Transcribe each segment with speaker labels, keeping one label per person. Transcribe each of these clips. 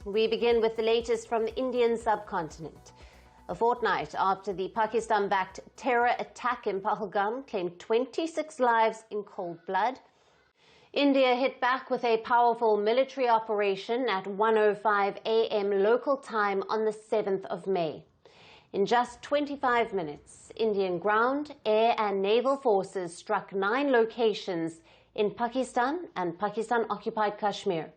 Speaker 1: We begin with the latest from the Indian subcontinent. A fortnight after the Pakistan-backed terror attack in Pahalgam claimed 26 lives in cold blood, India hit back with a powerful military operation at 1:05 a.m. local time on the 7th of May. In just 25 minutes, Indian ground, air and naval forces struck 9 locations in Pakistan and Pakistan-occupied Kashmir.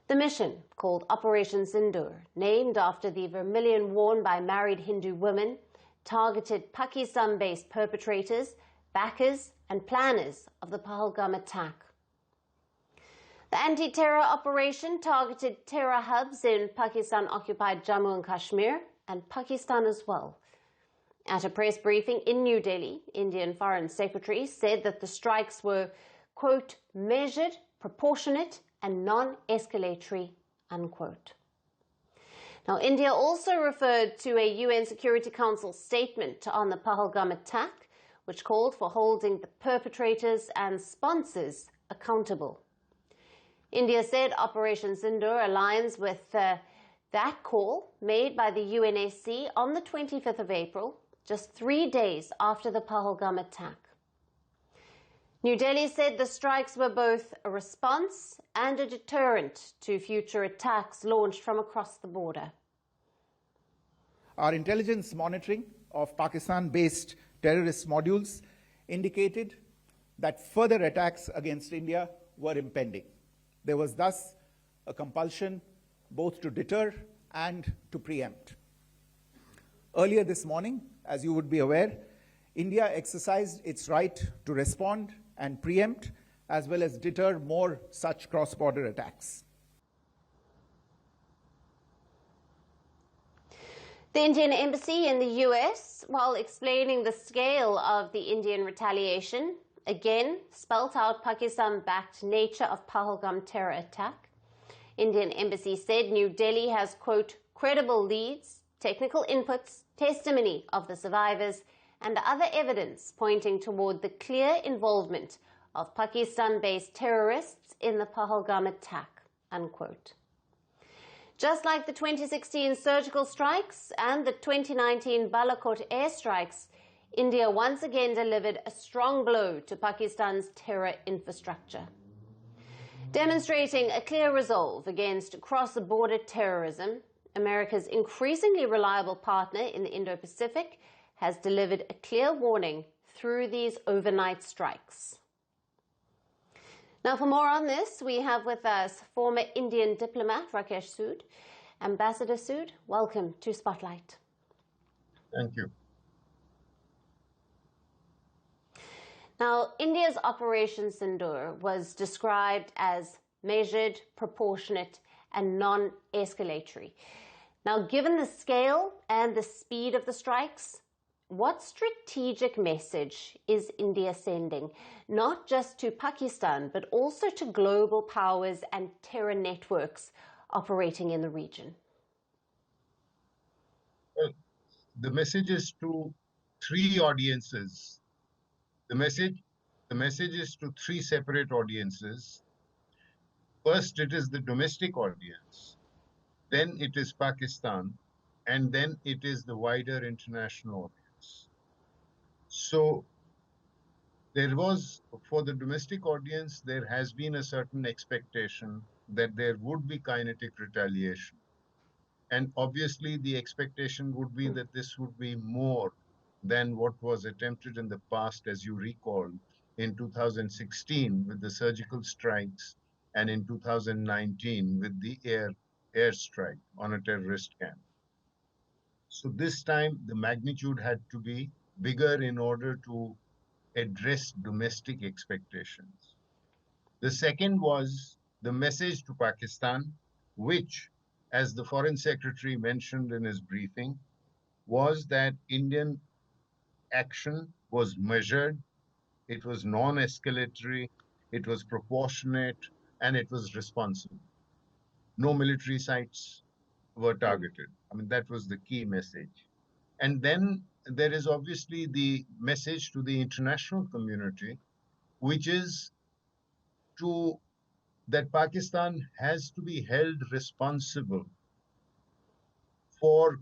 Speaker 1: The mission, called Operation Sindoor, named after the vermilion worn by married Hindu women, targeted Pakistan-based perpetrators, backers and planners of the Pahalgam attack. The anti-terror operation targeted terror hubs in Pakistan-occupied Jammu and Kashmir and Pakistan as well. At a press briefing in New Delhi, Indian Foreign Secretary said that the strikes were, quote, measured, proportionate and non-escalatory, unquote. Now, India also referred to a UN Security Council statement on the Pahalgam attack, which called for holding the perpetrators and sponsors accountable. India said Operation Sindoor aligns with that call made by the UNSC on the 25th of April, just 3 days after the Pahalgam attack. New Delhi said the strikes were both a response and a deterrent to future attacks launched from across the border.
Speaker 2: Our intelligence monitoring of Pakistan-based terrorist modules indicated that further attacks against India were impending. There was thus a compulsion both to deter and to preempt. Earlier this morning, as you would be aware, India exercised its right to respond and preempt as well as deter more such cross-border attacks.
Speaker 1: The Indian Embassy in the US, while explaining the scale of the Indian retaliation, again spelt out Pakistan-backed nature of Pahalgam terror attack. Indian Embassy said New Delhi has, quote, credible leads, technical inputs, testimony of the survivors, and other evidence pointing toward the clear involvement of Pakistan-based terrorists in the Pahalgam attack, unquote. Just like the 2016 surgical strikes and the 2019 Balakot airstrikes, India once again delivered a strong blow to Pakistan's terror infrastructure. Demonstrating a clear resolve against cross-border terrorism, America's increasingly reliable partner in the Indo-Pacific has delivered a clear warning through these overnight strikes. Now, for more on this, we have with us former Indian diplomat Rakesh Sood. Ambassador Sood, welcome to Spotlight.
Speaker 3: Thank you.
Speaker 1: Now, India's Operation Sindoor was described as measured, proportionate, and non-escalatory. Now, given the scale and the speed of the strikes, what strategic message is India sending, not just to Pakistan, but also to global powers and terror networks operating in the region?
Speaker 3: Well, the message is to 3 audiences. The message is to 3 separate audiences. First, it is the domestic audience. Then it is Pakistan. And then it is the wider international audience. So there was, for the domestic audience, there has been a certain expectation that there would be kinetic retaliation. And obviously the expectation would be that this would be more than what was attempted in the past, as you recall, in 2016 with the surgical strikes and in 2019 with the airstrike on a terrorist camp. So this time the magnitude had to be bigger in order to address domestic expectations. The second was the message to Pakistan, which, as the Foreign Secretary mentioned in his briefing, was that Indian action was measured, it was non-escalatory, it was proportionate, and it was responsible. No military sites were targeted. I mean, that was the key message. And then there is obviously the message to the international community, which is to that Pakistan has to be held responsible for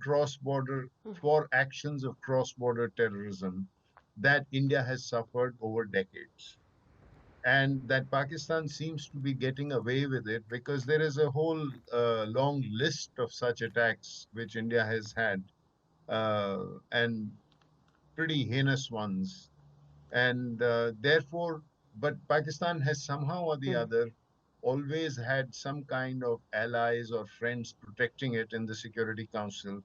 Speaker 3: for actions of cross-border terrorism that India has suffered over decades. And that Pakistan seems to be getting away with it because there is a whole long list of such attacks which India has had, and pretty heinous ones. And therefore, but Pakistan has somehow or the other always had some kind of allies or friends protecting it in the Security Council,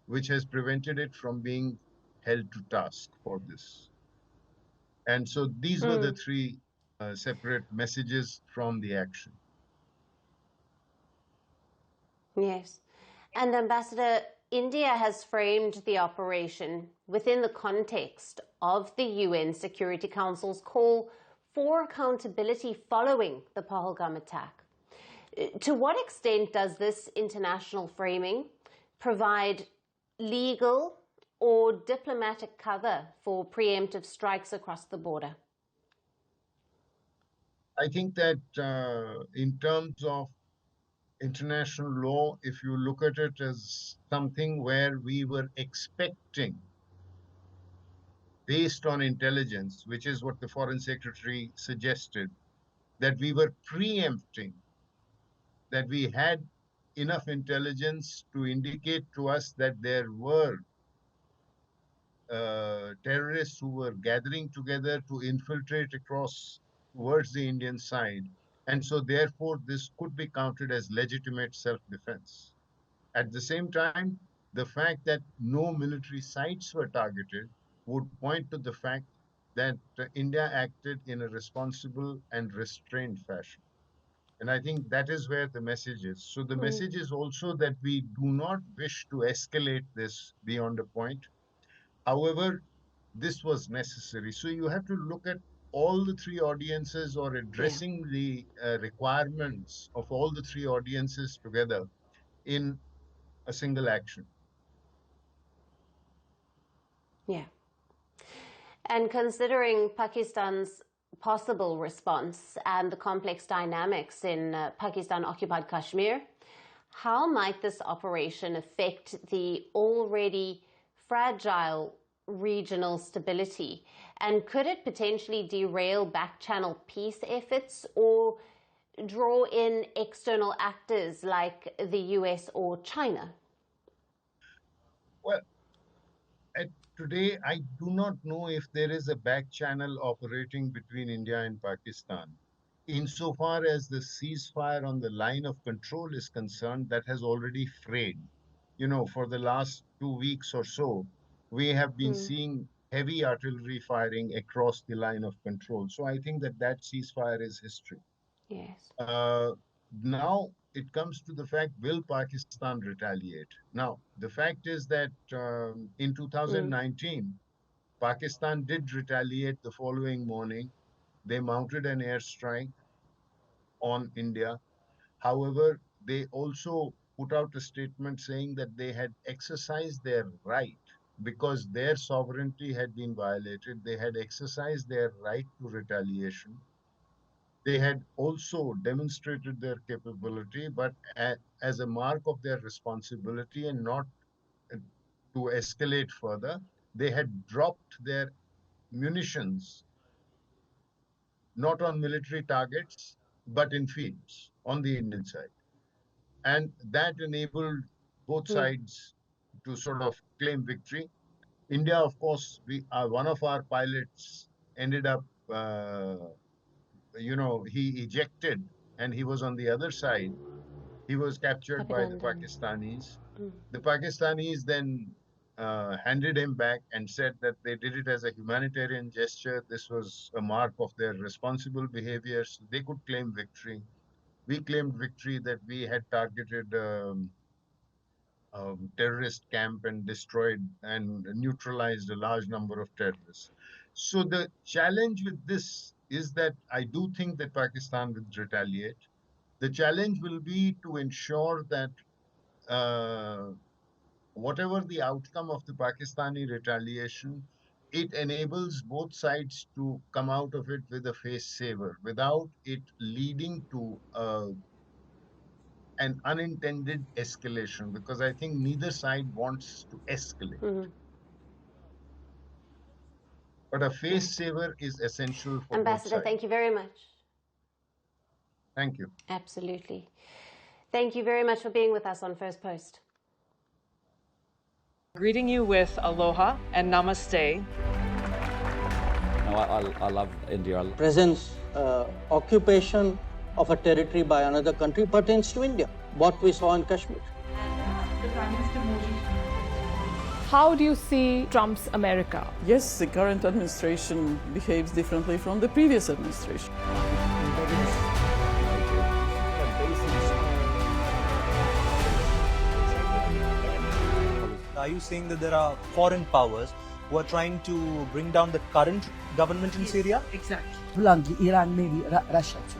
Speaker 3: which has prevented it from being held to task for this. And so these were the three separate messages from the action.
Speaker 1: Yes. And Ambassador, India has framed the operation within the context of the UN Security Council's call for accountability following the Pahalgam attack. To what extent does this international framing provide legal or diplomatic cover for preemptive strikes across the border?
Speaker 3: I think that in terms of international law, if you look at it as something where we were expecting, based on intelligence, which is what the Foreign Secretary suggested, that we were preempting, that we had enough intelligence to indicate to us that there were terrorists who were gathering together to infiltrate across towards the Indian side. And so, therefore, this could be counted as legitimate self-defense. At the same time, the fact that no military sites were targeted would point to the fact that India acted in a responsible and restrained fashion. And I think that is where the message is. So the message is also that we do not wish to escalate this beyond a point. However, this was necessary. So you have to look at all the three audiences or addressing the requirements of all the three audiences together in a single action.
Speaker 1: Yeah. And considering Pakistan's possible response and the complex dynamics in Pakistan-occupied Kashmir, how might this operation affect the already fragile regional stability? And could it potentially derail back-channel peace efforts or draw in external actors like the US or China?
Speaker 3: Well, today, I do not know if there is a back channel operating between India and Pakistan. Insofar as the ceasefire on the line of control is concerned, that has already frayed. You know, for the last 2 weeks or so, we have been seeing heavy artillery firing across the line of control. So I think that that ceasefire is history.
Speaker 1: Yes.
Speaker 3: Now it comes to the fact, will Pakistan retaliate? Now, the fact is that in 2019, Pakistan did retaliate the following morning. They mounted an airstrike on India. However, they also put out a statement saying that they had exercised their right because their sovereignty had been violated. They had exercised their right to retaliation. They had also demonstrated their capability, but as a mark of their responsibility and not to escalate further, they had dropped their munitions not on military targets, but in fields on the Indian side. And that enabled both sides to sort of claim victory. India, of course, one of our pilots ended up, he ejected and he was on the other side. He was captured by the Pakistanis. The Pakistanis then handed him back and said that they did it as a humanitarian gesture. This was a mark of their responsible behavior. So they could claim victory. We claimed victory that we had targeted terrorist camp and destroyed and neutralized a large number of terrorists. So the challenge with this is that I do think that Pakistan will retaliate. The challenge will be to ensure that whatever the outcome of the Pakistani retaliation, it enables both sides to come out of it with a face saver without it leading to an unintended escalation, because I think neither side wants to escalate. But a face saver is essential for both
Speaker 1: Ambassador,
Speaker 3: sides.
Speaker 1: thank you very much.
Speaker 3: Thank you.
Speaker 1: Absolutely. Thank you very much for being with us on First Post.
Speaker 4: Greeting you with aloha and namaste.
Speaker 5: I love India.
Speaker 6: Presence, occupation of a territory by another country pertains to India, what we saw in Kashmir.
Speaker 7: How do you see Trump's America?
Speaker 8: Yes, the current administration behaves differently from the previous administration.
Speaker 9: Are you saying that there are foreign powers who are trying to bring down the current government in Syria?
Speaker 8: Exactly.
Speaker 10: Bluntly, Iran, maybe Russia too.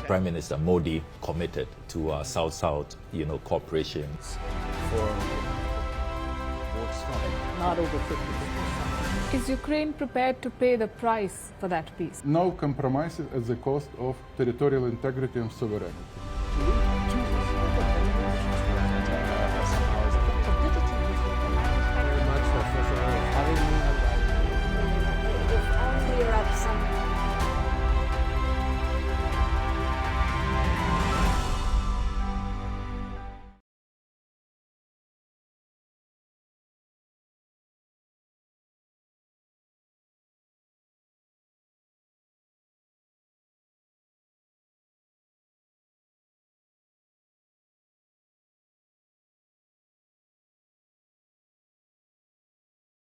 Speaker 5: Prime Minister Modi committed to South-South, cooperation.
Speaker 10: Not over 50%.
Speaker 7: Is Ukraine prepared to pay the price for that peace?
Speaker 11: No compromises at the cost of territorial integrity and sovereignty.